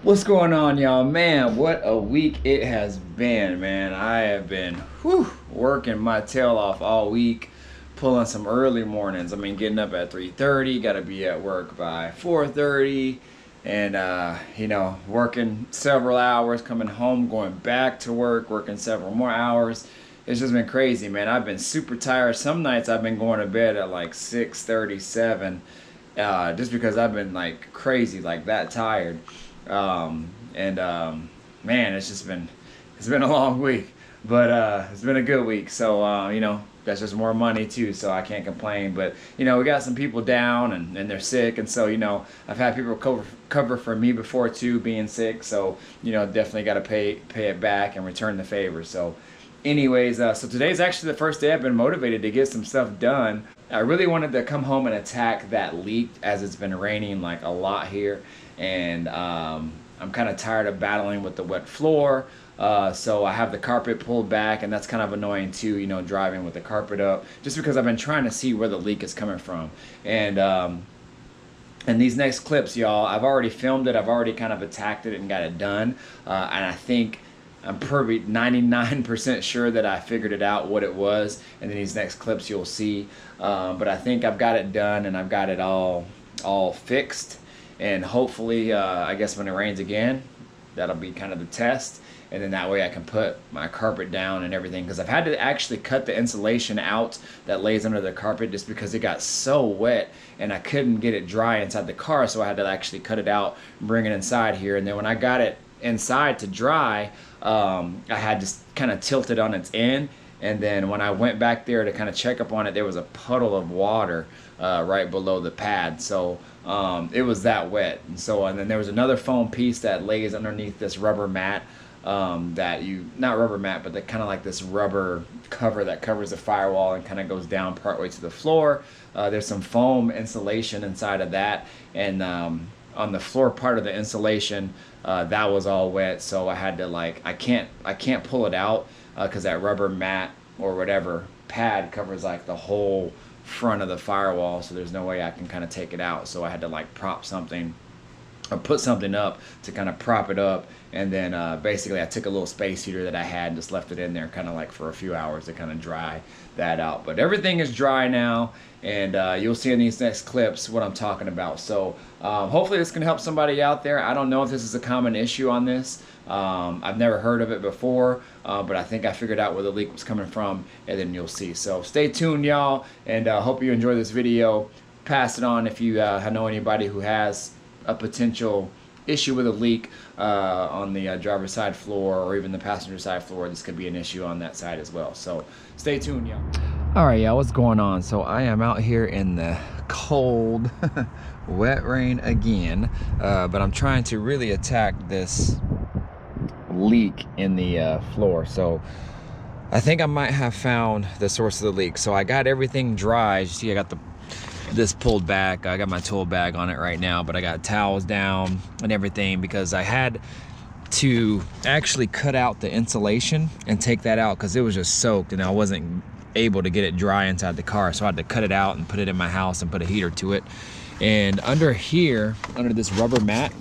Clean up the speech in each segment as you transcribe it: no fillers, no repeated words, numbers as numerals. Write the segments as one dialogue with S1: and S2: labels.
S1: What's going on, y'all? Man, what a week it has been, man. I have been working my tail off all week, pulling some early mornings. I mean, getting up at 3:30, got to be at work by 4:30, and working several hours, coming home, going back to work, working several more hours. It's just been crazy, man. I've been super tired. Some nights I've been going to bed at like 6:37, just because I've been like crazy, like that tired. Man, it's been a long week, but it's been a good week. So that's just more money too, so I can't complain. But we got some people down and they're sick, and so I've had people cover for me before too, being sick. So definitely got to pay it back and return the favor. So anyways, so today's actually the first day I've been motivated to get some stuff done. I really wanted to come home and attack that leak, as it's been raining like a lot here, and I'm kind of tired of battling with the wet floor. So I have the carpet pulled back, and that's kind of annoying too, driving with the carpet up, just because I've been trying to see where the leak is coming from. And these next clips, y'all, I've already filmed it. I've already kind of attacked it and got it done. And I think I'm probably 99% sure that I figured it out what it was, and then these next clips you'll see. But I think I've got it done, and I've got it all fixed. And hopefully, I guess when it rains again, that'll be kind of the test. And then that way I can put my carpet down and everything. Because I've had to actually cut the insulation out that lays under the carpet, just because it got so wet and I couldn't get it dry inside the car. So I had to actually cut it out and bring it inside here. And then when I got it inside to dry, I had to kind of tilt it on its end. And then when I went back there to kind of check up on it, there was a puddle of water right below the pad. So it was that wet. And then there was another foam piece that lays underneath this rubber mat, not rubber mat, but kind of like this rubber cover that covers the firewall and kind of goes down partway to the floor. There's some foam insulation inside of that, and on the floor part of the insulation, that was all wet. So I had to I can't pull it out, because that rubber mat or whatever pad covers like the whole front of the firewall, so there's no way I can kind of take it out. So I had to prop something or put something up to kind of prop it up. And then basically I took a little space heater that I had and just left it in there kind of for a few hours to kind of dry that out. But everything is dry now, and you'll see in these next clips what I'm talking about. So hopefully this can help somebody out there. I don't know if this is a common issue on this. I've never heard of it before, but I think I figured out where the leak was coming from, and then you'll see. So stay tuned, y'all, and hope you enjoy this video. Pass it on if you know anybody who has a potential issue with a leak on the driver's side floor, or even the passenger side floor. This could be an issue on that side as well. So stay tuned, y'all. All right, y'all, what's going on? So I am out here in the cold wet rain again, but I'm trying to really attack this leak in the floor. So I think I might have found the source of the leak. So I got everything dry. You see, I got this pulled back. I got my tool bag on it right now, but I got towels down and everything, because I had to actually cut out the insulation and take that out because it was just soaked, and I wasn't able to get it dry inside the car. So I had to cut it out and put it in my house and put a heater to it. And under here, under this rubber mat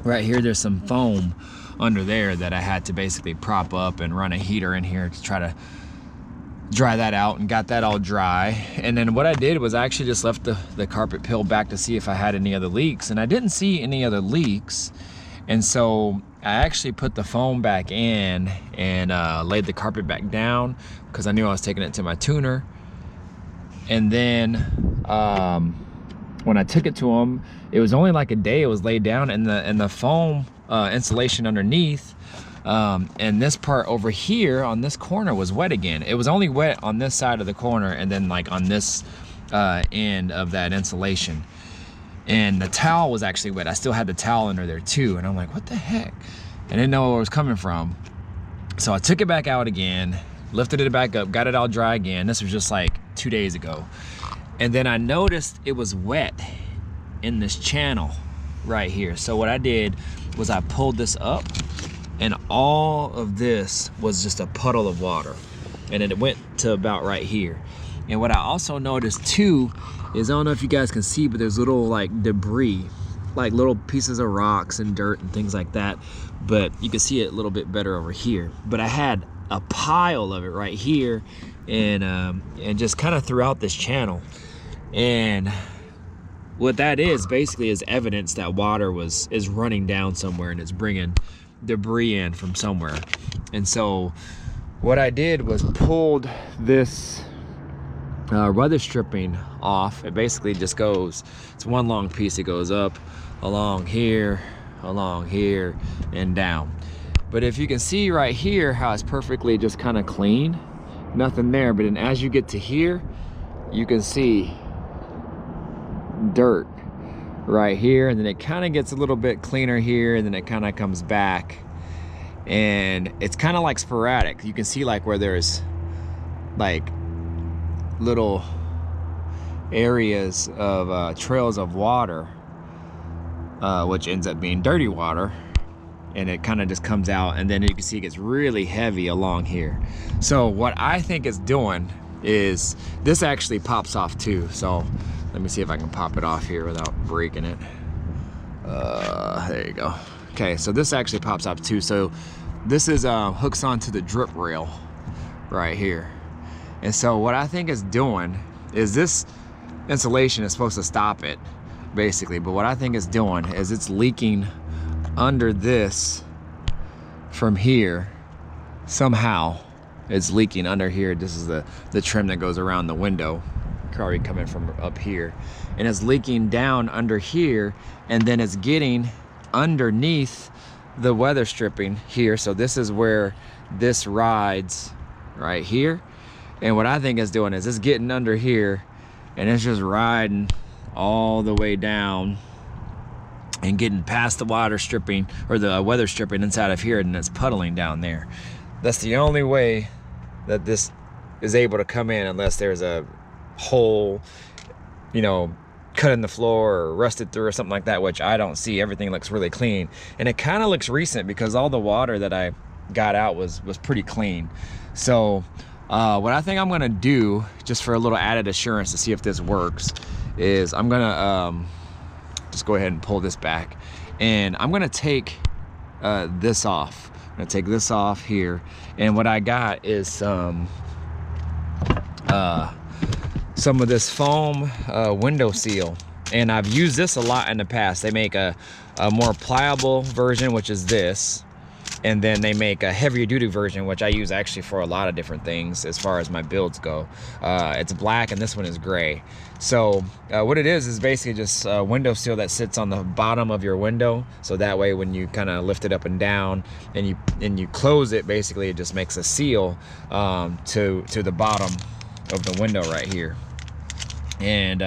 S1: right here, there's some foam under there that I had to basically prop up and run a heater in here to try to dry that out, and got that all dry. And then what I did was I actually just left the carpet peeled back to see if I had any other leaks, and I didn't see any other leaks. And so I actually put the foam back in and laid the carpet back down, because I knew I was taking it to my tuner. And then when I took it to him, it was only like a day it was laid down, and the foam insulation underneath, and this part over here on this corner was wet again. It was only wet on this side of the corner, and then on this end of that insulation. And the towel was actually wet. I still had the towel under there too, and I'm like, what the heck? I didn't know where it was coming from. So I took it back out again, lifted it back up, got it all dry again. This was just like 2 days ago. And then I noticed it was wet in this channel right here. So what I did was I pulled this up, and all of this was just a puddle of water, and then it went to about right here. And what I also noticed too is, I don't know if you guys can see, but there's little debris like little pieces of rocks and dirt and things like that, but you can see it a little bit better over here. But I had a pile of it right here, and just kind of throughout this channel. And what that is basically is evidence that water is running down somewhere and it's bringing debris in from somewhere. And so what I did was pulled this weather stripping off. It basically just goes, it's one long piece. It goes up along here, and down. But if you can see right here how it's perfectly just kind of clean, nothing there. But then as you get to here, you can see dirt right here, and then it kind of gets a little bit cleaner here, and then it kind of comes back, and it's kind of like sporadic. You can see like where there's like little areas of trails of water, which ends up being dirty water, and it kind of just comes out, and then you can see it gets really heavy along here. So what I think it's doing is this actually pops off too. So let me see if I can pop it off here without breaking it. There you go. Okay, so this actually pops off too. So this is hooks onto the drip rail right here. And so what I think it's doing is this insulation is supposed to stop it basically, but what I think it's doing is it's leaking under this from here. Somehow it's leaking under here. This is the trim that goes around the window, probably coming from up here, and it's leaking down under here, and then it's getting underneath the weather stripping here. So this is where this rides right here, and what I think it's doing is it's getting under here, and it's just riding all the way down and getting past the water stripping or the weather stripping inside of here, and it's puddling down there. That's the only way that this is able to come in, unless there's a hole, you know, cut in the floor or rusted through or something like that, which I don't see. Everything looks really clean, and it kind of looks recent because all the water that I got out was pretty clean. So what I think I'm gonna do, just for a little added assurance to see if this works, is I'm gonna just go ahead and pull this back, and I'm gonna take this off. I'm gonna take this off here, and what I got is some of this foam window seal, and I've used this a lot in the past. They make a more pliable version, which is this, and then they make a heavier duty version, which I use actually for a lot of different things as far as my builds go. It's black and this one is gray. So what it is basically just a window seal that sits on the bottom of your window, so that way when you kind of lift it up and down and you close it, basically it just makes a seal to the bottom of the window right here. And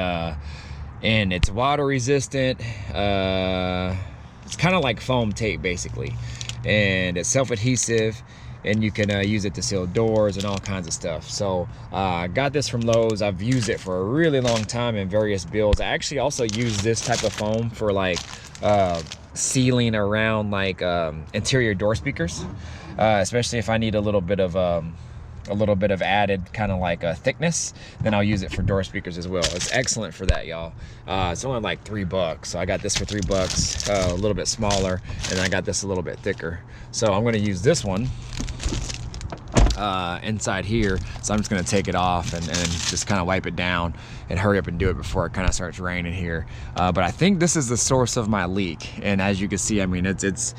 S1: it's water resistant. It's kind of like foam tape basically, and it's self-adhesive, and you can use it to seal doors and all kinds of stuff. So I got this from Lowe's. I've used it for a really long time in various builds. I actually also use this type of foam for like sealing around like interior door speakers, especially if I need a little bit of added kind of like a thickness, then I'll use it for door speakers as well. It's excellent for that, y'all. It's only like $3, so I got this for $3, a little bit smaller, and I got this a little bit thicker. So I'm going to use this one inside here. So I'm just going to take it off and just kind of wipe it down and hurry up and do it before it kind of starts raining here. But I think this is the source of my leak, and as you can see, I mean it's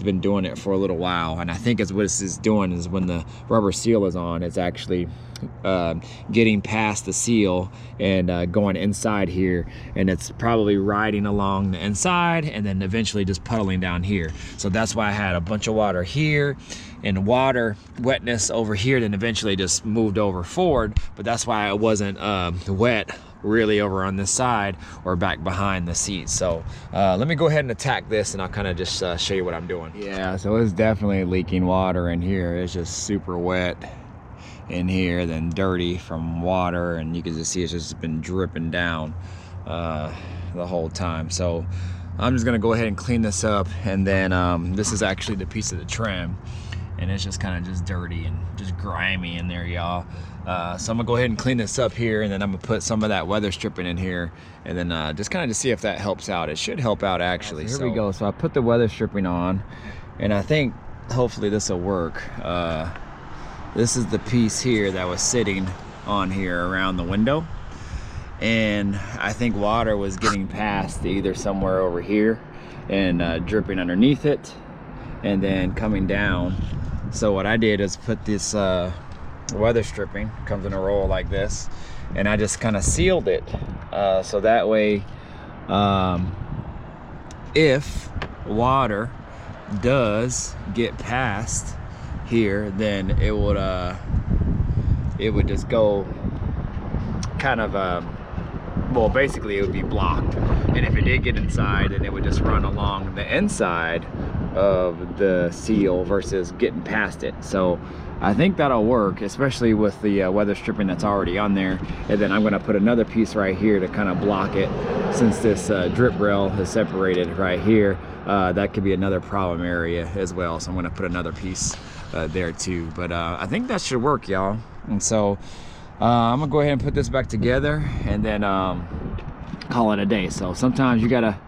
S1: been doing it for a little while, and I think it's what this is doing is when the rubber seal is on, it's actually getting past the seal and going inside here, and it's probably riding along the inside and then eventually just puddling down here. So that's why I had a bunch of water here and water wetness over here, then eventually just moved over forward, but that's why it wasn't wet really over on this side or back behind the seat. So let me go ahead and attack this, and I'll kind of just show you what I'm doing. Yeah, so it's definitely leaking water in here. It's just super wet in here, then dirty from water, and you can just see it's just been dripping down the whole time. So I'm just gonna go ahead and clean this up, and then this is actually the piece of the trim, and it's just kind of just dirty and just grimy in there, y'all. So I'm gonna go ahead and clean this up here, and then I'm gonna put some of that weather stripping in here, and then just kind of see if that helps out. It should help out, actually. So here we go. So I put the weather stripping on, and I think hopefully this will work. This is the piece here that was sitting on here around the window, and I think water was getting past either somewhere over here and dripping underneath it and then coming down. So what I did is put this weather stripping, comes in a roll like this, and I just kind of sealed it, so that way if water does get past here, then it would just go kind of well, basically it would be blocked, and if it did get inside, then it would just run along the inside of the seal versus getting past it. So I think that'll work, especially with the weather stripping that's already on there. And then I'm going to put another piece right here to kind of block it, since this drip rail is separated right here. That could be another problem area as well, so I'm going to put another piece there too. But I think that should work, y'all. And so I'm gonna go ahead and put this back together, and then call it a day. So sometimes you gotta,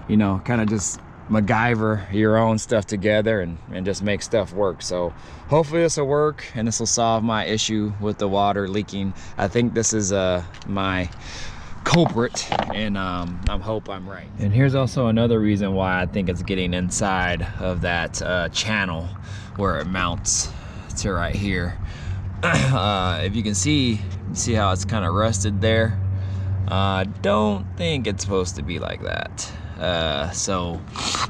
S1: you know, kind of just MacGyver your own stuff together and just make stuff work. So hopefully this will work, and this will solve my issue with the water leaking. I think this is my culprit, and I hope I'm right. And here's also another reason why I think it's getting inside of that channel where it mounts to right here. If you can see how it's kind of rusted there. I don't think it's supposed to be like that. So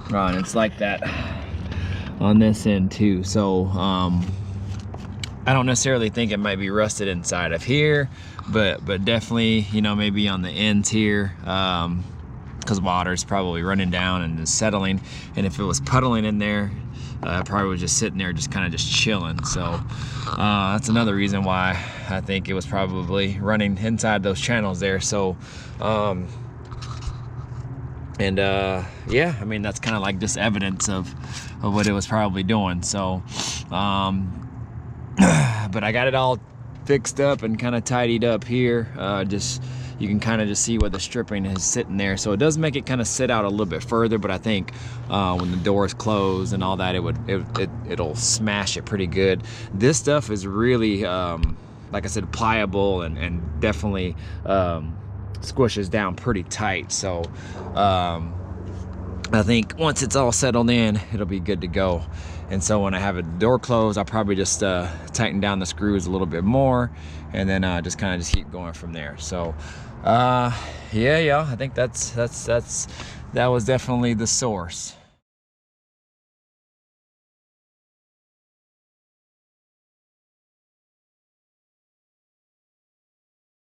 S1: it's like that on this end too. So I don't necessarily think it might be rusted inside of here, but definitely, you know, maybe on the ends here, because water's probably running down and is settling, and if it was puddling in there, probably was just sitting there just kind of just chilling. So that's another reason why I think it was probably running inside those channels there. So yeah, I mean, that's kind of like just evidence of what it was probably doing. So but I got it all fixed up and kind of tidied up here. Just, you can kind of just see where the stripping is sitting there. So it does make it kind of sit out a little bit further, but I think when the doors close and all that, it'll smash it pretty good. This stuff is really, like I said, pliable and definitely squishes down pretty tight. So I think once it's all settled in, it'll be good to go. And so when I have a door closed, I'll probably just tighten down the screws a little bit more, and then just kind of just keep going from there. So yeah, I think that was definitely the source.